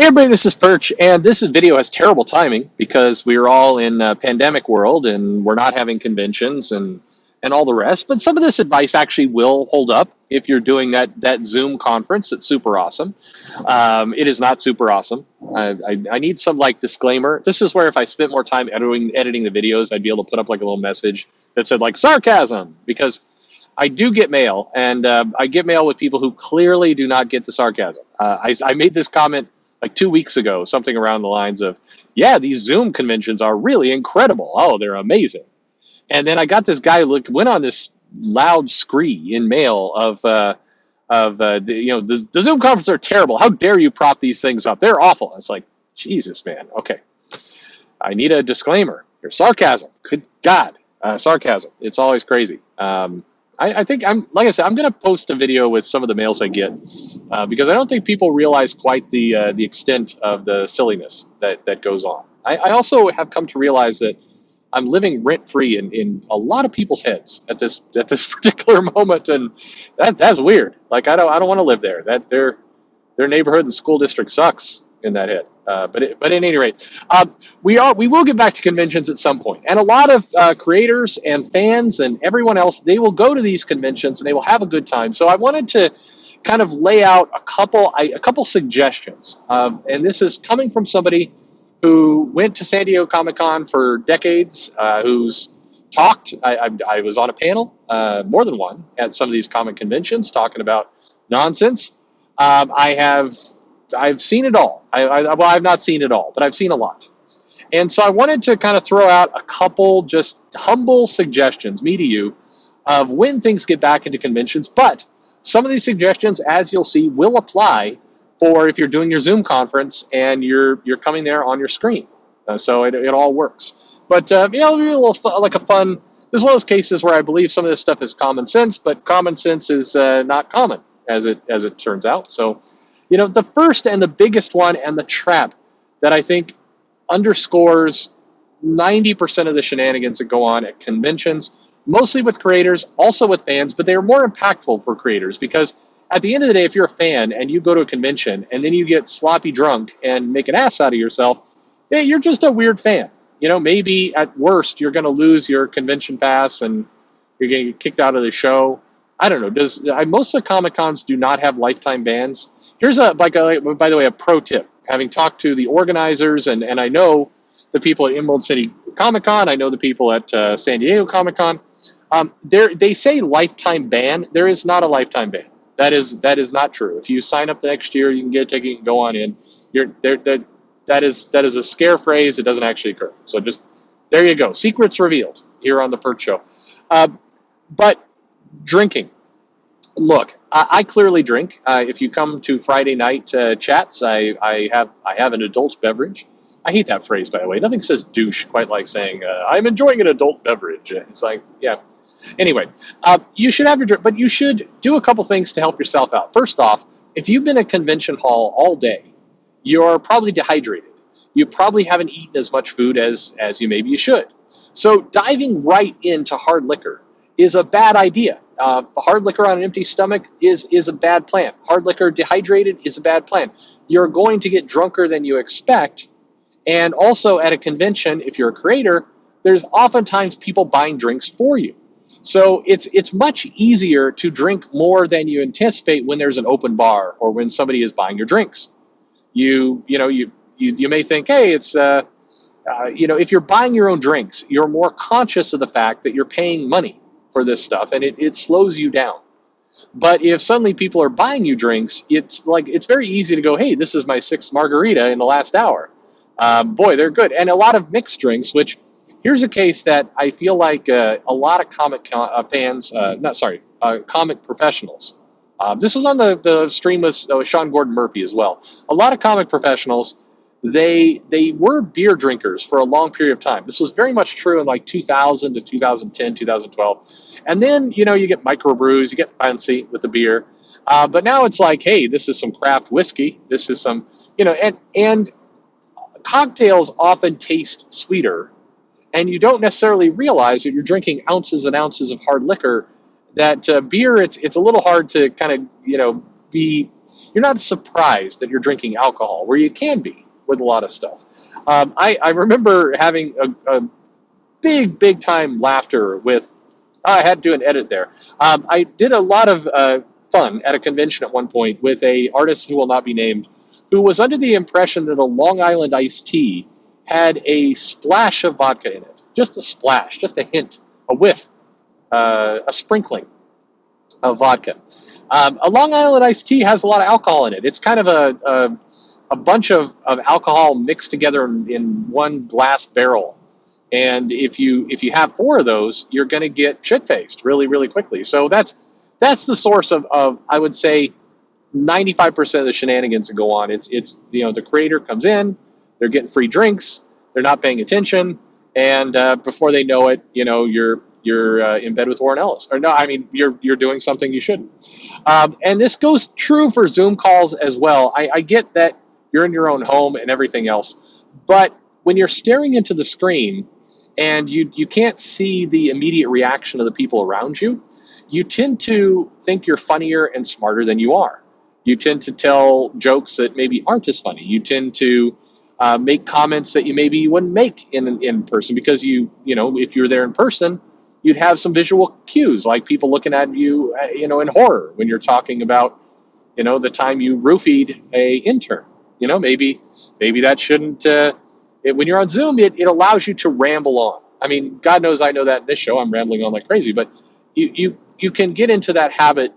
Hey everybody, this is Perch, and this video has terrible timing because we're all in a pandemic world and we're not having conventions and all the rest. But some of this advice actually will hold up if you're doing that Zoom conference. That's super awesome. It is not super awesome. I need some like disclaimer. This is where if I spent more time editing the videos, I'd be able to put up like a little message that said like sarcasm, because I do get mail, and I get mail with people who clearly do not get the sarcasm. I made this comment like 2 weeks ago, something around the lines of, "Yeah, these Zoom conventions are really incredible. Oh, they're amazing." And then I got this guy went on this loud scree in mail of the Zoom conferences are terrible. How dare you prop these things up? They're awful. It's like, Jesus, man. Okay, I need a disclaimer. There's sarcasm. Good God, sarcasm. It's always crazy. I think like I said, I'm going to post a video with some of the mails I get because I don't think people realize quite the extent of the silliness that goes on. I also have come to realize that I'm living rent free in a lot of people's heads at this particular moment, and that's weird. Like I don't want to live there. That their neighborhood and school district sucks in that head. But at any rate, we will get back to conventions at some point, and a lot of creators and fans and everyone else, they will go to these conventions and they will have a good time. So I wanted to kind of lay out a couple suggestions, and this is coming from somebody who went to San Diego Comic-Con for decades, who's talked. I was on a panel, more than one, at some of these comic conventions talking about nonsense. I've seen it all. Well, I've not seen it all, but I've seen a lot. And so I wanted to kind of throw out a couple just humble suggestions, me to you, of when things get back into conventions. But some of these suggestions, as you'll see, will apply for if you're doing your Zoom conference and you're coming there on your screen. So it all works. But it'll be a little like a fun. This is one of those cases where I believe some of this stuff is common sense, but common sense is not common as it turns out. So, the first and the biggest one, and the trap that I think underscores 90% of the shenanigans that go on at conventions, mostly with creators, also with fans, but they're more impactful for creators because at the end of the day, if you're a fan and you go to a convention and then you get sloppy drunk and make an ass out of yourself, you're just a weird fan. Maybe at worst you're going to lose your convention pass and you're going to get kicked out of the show. I don't know. Most of the Comic Cons do not have lifetime bans. Here's by the way, a pro tip. Having talked to the organizers, and I know the people at Emerald City Comic Con, I know the people at San Diego Comic Con. They say lifetime ban. There is not a lifetime ban. That is not true. If you sign up the next year, you can get a ticket and go on in. That is a scare phrase. It doesn't actually occur. So just there you go. Secrets revealed here on the Perch Show. But drinking. Look, I clearly drink. If you come to Friday night chats, I have an adult beverage. I hate that phrase, by the way. Nothing says douche quite like saying I'm enjoying an adult beverage. It's like, yeah. Anyway, you should have your drink, but you should do a couple things to help yourself out. First off, if you've been at convention hall all day, you're probably dehydrated. You probably haven't eaten as much food as maybe you should. So diving right into hard liquor is a bad idea. Hard liquor on an empty stomach is a bad plan. Hard liquor dehydrated is a bad plan. You're going to get drunker than you expect. And also at a convention, if you're a creator, there's oftentimes people buying drinks for you. So it's much easier to drink more than you anticipate when there's an open bar or when somebody is buying your drinks. You may think, hey, it's if you're buying your own drinks, you're more conscious of the fact that you're paying money for this stuff, and it slows you down. But if suddenly people are buying you drinks, it's very easy to go, hey, this is my sixth margarita in the last hour. Boy, they're good. And a lot of mixed drinks, which here's a case that I feel like a lot of comic comic professionals. This was on the stream with Sean Gordon Murphy as well. A lot of comic professionals, they were beer drinkers for a long period of time. This was very much true in like 2000 to 2010, 2012. And then, you get microbrews, you get fancy with the beer. But now it's like, hey, this is some craft whiskey. This is some, and cocktails often taste sweeter. And you don't necessarily realize that you're drinking ounces and ounces of hard liquor. That beer, it's a little hard to kind of, be you're not surprised that you're drinking alcohol, where you can be with a lot of stuff. I remember having a big time laughter with. I had to do an edit there. I did a lot of fun at a convention at one point with a artist who will not be named, who was under the impression that a Long Island iced tea had a splash of vodka in it, just a splash, just a hint, a whiff, a sprinkling of vodka. A Long Island iced tea has a lot of alcohol in it. It's kind of a bunch of alcohol mixed together in one glass barrel. And if you have four of those, you're going to get shit faced really quickly. So that's the source of I would say 95% of the shenanigans that go on. It's the creator comes in, they're getting free drinks, they're not paying attention, and before they know it, you're in bed with Warren Ellis. Or no, I mean you're doing something you shouldn't. And this goes true for Zoom calls as well. I get that you're in your own home and everything else, but when you're staring into the screen and you can't see the immediate reaction of the people around you, you tend to think you're funnier and smarter than you are. You tend to tell jokes that maybe aren't as funny. You tend to make comments that you maybe wouldn't make in person because if you're there in person, you'd have some visual cues like people looking at you, in horror when you're talking about, the time you roofied a intern. Maybe that shouldn't. When you're on Zoom, it allows you to ramble on. I mean, God knows I know that in this show I'm rambling on like crazy, but you can get into that habit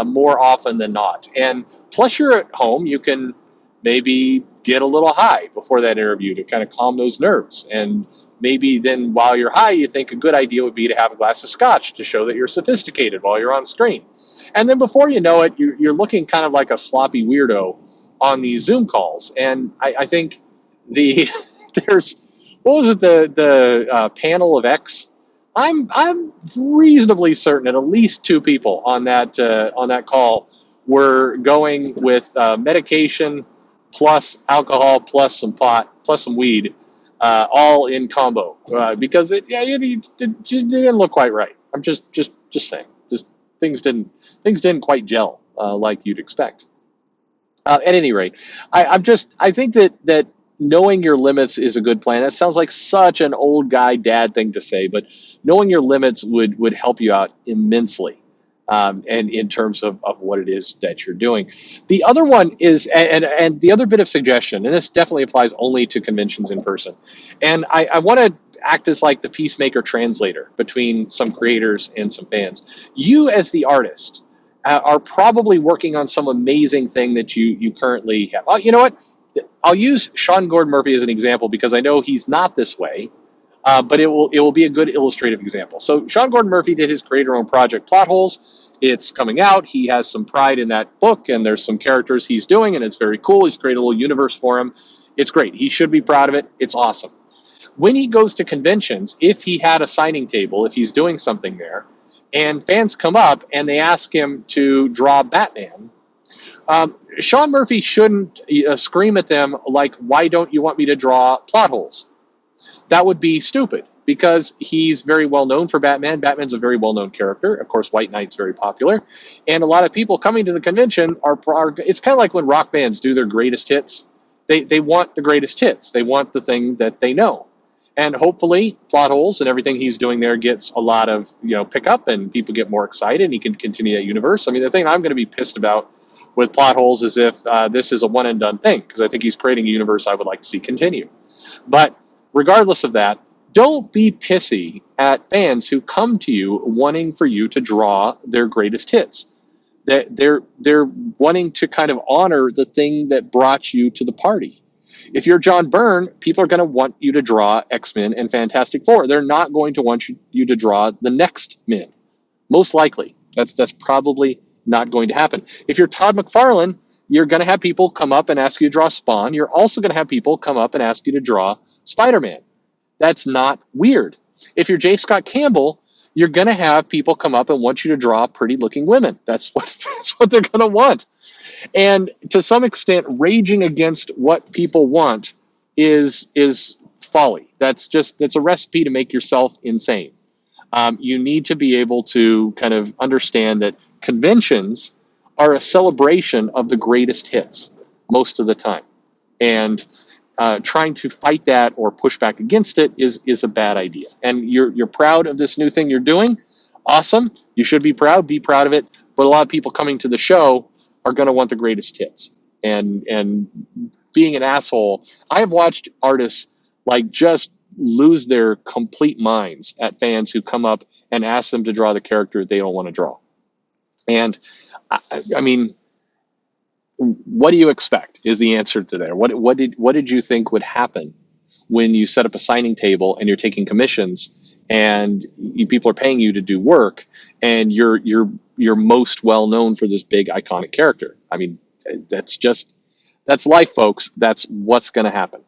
more often than not. And plus, you're at home, you can maybe get a little high before that interview to kind of calm those nerves. And maybe then while you're high, you think a good idea would be to have a glass of scotch to show that you're sophisticated while you're on screen. And then before you know it, you're looking kind of like a sloppy weirdo on these Zoom calls. And I think there's, what was it, the panel of X? I'm reasonably certain that at least two people on that call were going with medication plus alcohol plus some pot plus some weed, all in combo, because it didn't look quite right. I'm just saying, just things didn't quite gel like you'd expect. At any rate, I think that knowing your limits is a good plan. That sounds like such an old guy dad thing to say, but knowing your limits would help you out immensely, and in terms of what it is that you're doing. The other one is, and the other bit of suggestion, and this definitely applies only to conventions in person, and I want to act as like the peacemaker translator between some creators and some fans. You as the artist are probably working on some amazing thing that you currently have. Oh, you know what? I'll use Sean Gordon Murphy as an example because I know he's not this way, but it will be a good illustrative example. So Sean Gordon Murphy did his creator-owned project Plot Holes. It's coming out. He has some pride in that book, and there's some characters he's doing, and it's very cool. He's created a little universe for him. It's great. He should be proud of it. It's awesome. When he goes to conventions, if he had a signing table, if he's doing something there, and fans come up and they ask him to draw Batman, Sean Murphy shouldn't scream at them like, "Why don't you want me to draw Plot Holes?" That would be stupid because he's very well known for Batman. Batman's a very well known character. Of course, White Knight's very popular. And a lot of people coming to the convention are it's kind of like when rock bands do their greatest hits. They want the greatest hits. They want the thing that they know. And hopefully Plot Holes and everything he's doing there gets a lot of pickup and people get more excited and he can continue that universe. I mean, the thing I'm going to be pissed about with Plot Holes is if this is a one and done thing, because I think he's creating a universe I would like to see continue. But regardless of that, don't be pissy at fans who come to you wanting for you to draw their greatest hits. They're wanting to kind of honor the thing that brought you to the party. If you're John Byrne, people are going to want you to draw X-Men and Fantastic Four. They're not going to want you to draw the next Men. Most likely. That's probably not going to happen. If you're Todd McFarlane, you're going to have people come up and ask you to draw Spawn. You're also going to have people come up and ask you to draw Spider-Man. That's not weird. If you're J. Scott Campbell, you're going to have people come up and want you to draw pretty-looking women. That's what they're going to want. And to some extent, raging against what people want is folly. That's a recipe to make yourself insane. You need to be able to kind of understand that conventions are a celebration of the greatest hits most of the time. And trying to fight that or push back against it is a bad idea. And you're proud of this new thing you're doing. Awesome. You should be proud. Be proud of it. But a lot of people coming to the show are going to want the greatest hits. And being an asshole, I have watched artists like just lose their complete minds at fans who come up and ask them to draw the character they don't want to draw. And I mean, what do you expect is the answer to there. What did you think would happen when you set up a signing table and you're taking commissions and people are paying you to do work and you're most well known for this big iconic character? I mean, that's life, folks. That's what's going to happen.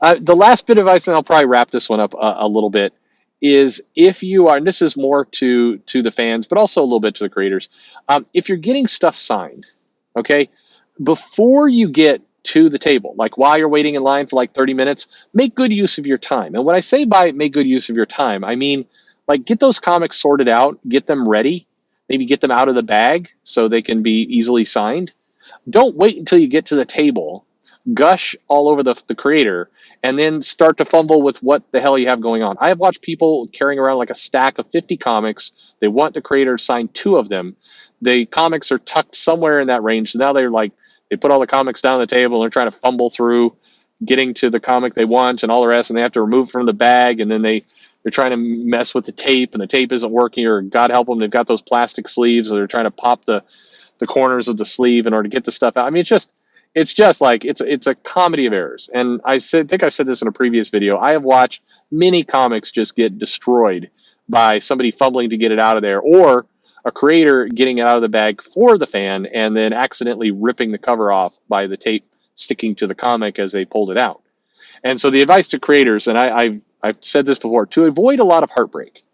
The last bit of advice, and I'll probably wrap this one up a little bit, is if you are, and this is more to the fans, but also a little bit to the creators, if you're getting stuff signed, okay, before you get to the table, like while you're waiting in line for like 30 minutes, make good use of your time. And when I say by make good use of your time, I mean, like, get those comics sorted out, get them ready, maybe get them out of the bag so they can be easily signed. Don't wait until you get to the table, gush all over the creator, and then start to fumble with what the hell you have going on. I have watched people carrying around like a stack of 50 comics. They want the creator to sign 2 of them. The comics are tucked somewhere in that range. So now they put all the comics down on the table and they're trying to fumble through getting to the comic they want and all the rest, and they have to remove it from the bag, and then they're trying to mess with the tape, and the tape isn't working, or God help them, they've got those plastic sleeves, or they're trying to pop the corners of the sleeve in order to get the stuff out. I mean, it's just like it's a comedy of errors. And I think I said this in a previous video. I have watched many comics just get destroyed by somebody fumbling to get it out of there, or a creator getting it out of the bag for the fan and then accidentally ripping the cover off by the tape sticking to the comic as they pulled it out. And so the advice to creators, and I've said this before, to avoid a lot of heartbreak,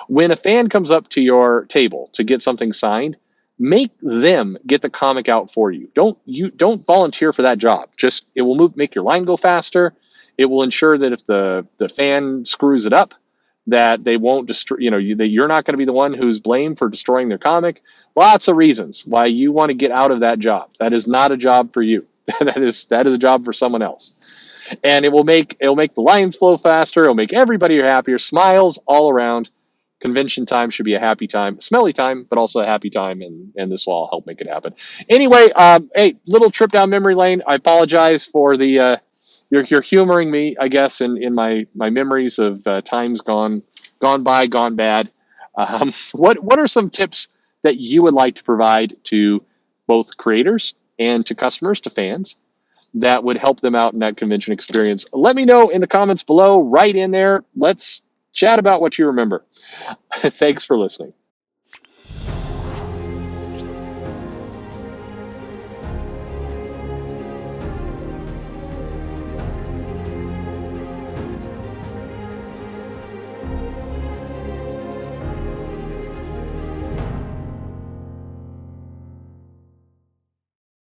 when a fan comes up to your table to get something signed, make them get the comic out for you. Don't volunteer for that job. Just, it will make your line go faster. It will ensure that if the fan screws it up, that they won't destroy, that you're not going to be the one who's blamed for destroying their comic. Lots of reasons why you want to get out of that job. That is not a job for you. that is a job for someone else. And it will make the lines flow faster. It'll make everybody happier. Smiles all around. Convention time should be a happy time, smelly time, but also a happy time, and this will all help make it happen. Anyway, hey, little trip down memory lane. I apologize for the you're humoring me, I guess, in my memories of times gone by, gone bad. What are some tips that you would like to provide to both creators and to customers, to fans, that would help them out in that convention experience? Let me know in the comments below, right in there. Let's chat about what you remember. Thanks for listening.